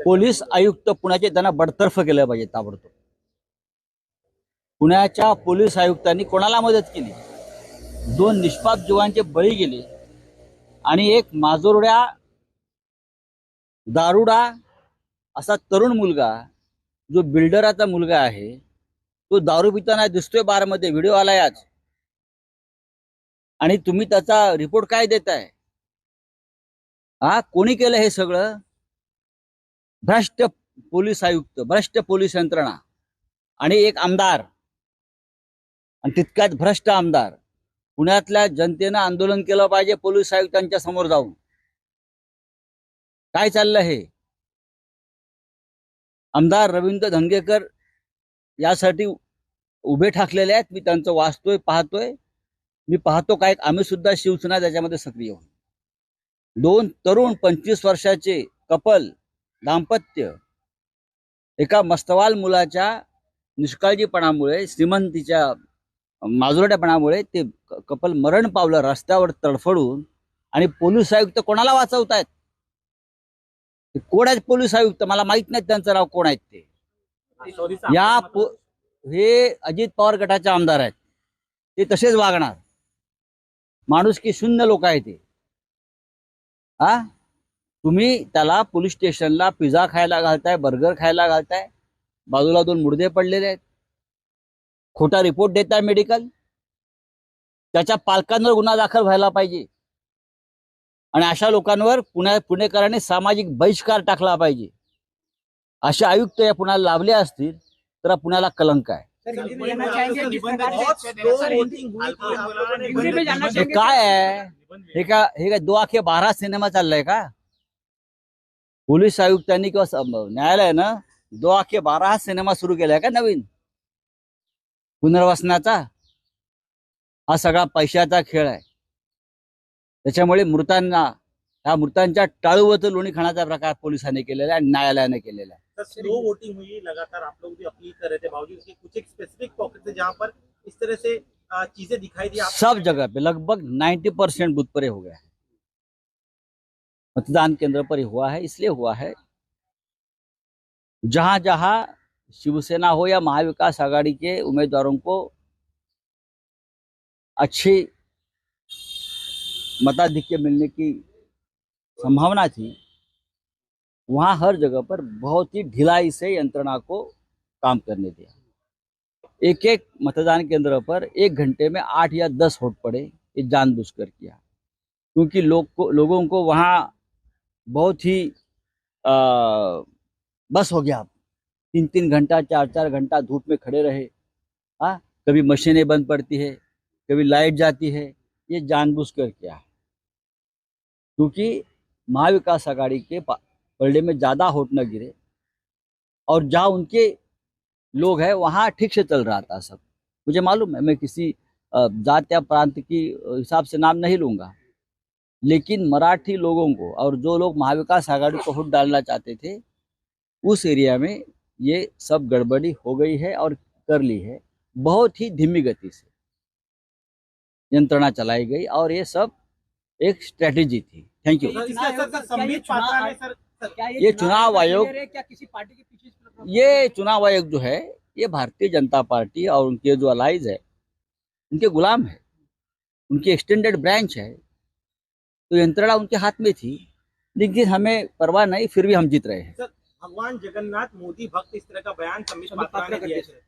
Police आयुक्त पुण्याचे त्यांना बडतर्फ केलं पाहिजे ताबडतोब. पुण्याच्या पोलीस आयुक्तांनी कोणाला मदत केली? 2 निष्पाप जीवांचे बळी गेले आणि एक माजोरड्या दारुडा असा तरुण मुलगा जो बिल्डराचा मुलगा आहे तो दारू पिताना दिसतोय बारमध्ये, व्हिडिओ आलाय आज. आणि तुम्ही त्याचा रिपोर्ट काय देताय? कोणी केलं हे सगळं? भ्रष्ट पोलीस आयुक्त, भ्रष्ट पोलीस यंत्रणा आणि एक आमदार, आणि तितक्यात भ्रष्ट आमदार. पुण्यातल्या जनतेनं आंदोलन केलं पाहिजे पोलीस आयुक्तांच्या समोर जाऊन. काय चाललं हे? आमदार रवींद्र धंगेकर यासाठी उभे ठाकलेले आहेत. मी त्यांचं वाचतोय, पाहतोय. मी पाहतो काय आम्ही सुद्धा शिवसेना त्याच्यामध्ये सक्रिय होऊ. 2 तरुण 25 वर्षाचे कपल दाम्पत्य एका मस्तवाल मुलाच्या निष्काळजीपणामुळे, श्रीमंतीच्या माजुरट्यापणामुळे ते कपल मरण पावलं रस्त्यावर तडफडून. आणि पोलीस आयुक्त कोणाला वाचवतायत? कोण आहेत पोलीस आयुक्त? मला माहित नाही त्यांचं नाव कोण आहेत ते. हे अजित पवार गटाचे आमदार आहेत. ते तसेच वागणार. माणुसकी शून्य लोक आहेत ते. तुम्ही त्याला पोलीस स्टेशनला पिझ्झा खायला घालताय, बर्गर खायला घालताय. बाजूला 2 मुर्दे पडलेले आहेत. खोटा रिपोर्ट देताय मेडिकल. त्याच्या पालकांवर गुन्हा दाखल व्हायला पाहिजे. आणि अशा लोकांवर पुणेकरांनी सामाजिक बहिष्कार टाकला पाहिजे. असे आयुक्त या पुण्याला लाभले असतील तर पुण्याला कलंक आहे. हे काय आहे? हे काय 2 आखे 12 सिनेमा चाललाय का? पोलीस आयुक्तांनी किंवा न्यायालयानं 2 आखे 12 हा सिनेमा सुरू केलाय का नवीन पुनर्वसनाचा? हा सगळा पैशाचा खेळ आहे. त्याच्यामुळे ह्या मृतांच्या टाळूवरचं लोणी खाण्याचा प्रकार पोलिसांनी केलेला आहे आणि न्यायालयाने केलेला आहे. स्लो वोटिंग हुई लगातार, आप लोग भी अपील कर रहे थे, बावजूद इसके कुछ एक स्पेसिफिक पॉकेट थे जहां पर इस तरह से चीजें दिखाई दी. सब जगह पे लगभग 90% बूथ पर हो गया है. मतदान केंद्र पर हुआ है. इसलिए हुआ है जहां जहां शिवसेना हो या महाविकास आघाड़ी के उम्मीदवारों को अच्छी मताधिक्य मिलने की संभावना थी, वहां हर जगह पर बहुत ही ढिलाई से यंत्रणा को काम करने दिया. एक मतदान केंद्र पर 1 घंटे में 8 या 10 वोट पड़े. ये जानबूझकर किया क्योंकि लोगों को वहां बहुत ही बस हो गया. 3-3 घंटा 4-4 घंटा धूप में खड़े रहे. कभी मशीनें बंद पड़ती है, कभी लाइट जाती है. ये जानबूझकर किया है क्योंकि महाविकास आघाड़ी के पलड़े में ज्यादा वोट न गिरे और जहां उनके लोग हैं वहां ठीक से चल रहा था सब. मुझे मालूम है, मैं किसी जात या प्रांत की हिसाब से नाम नहीं लूंगा, लेकिन मराठी लोगों को और जो लोग महाविकास आघाड़ी को वोट डालना चाहते थे उस एरिया में ये सब गड़बड़ी हो गई है और कर ली है. बहुत ही धीमी गति से यंत्रणा चलाई गई और ये सब एक स्ट्रेटेजी थी. Thank you. ये चुनाव आयोग, क्या किसी पार्टी के पीछे? ये चुनाव आयोग जो है ये भारतीय जनता पार्टी और उनके जो अलाइज है उनके गुलाम है, उनकी एक्सटेंडेड ब्रांच है. तो यंत्रणा उनके हाथ में थी, लेकिन हमें परवाह नहीं, फिर भी हम जीत रहे हैं. भगवान जगन्नाथ मोदी भक्त इस तरह का बयान संबित पात्रा ने दिया है.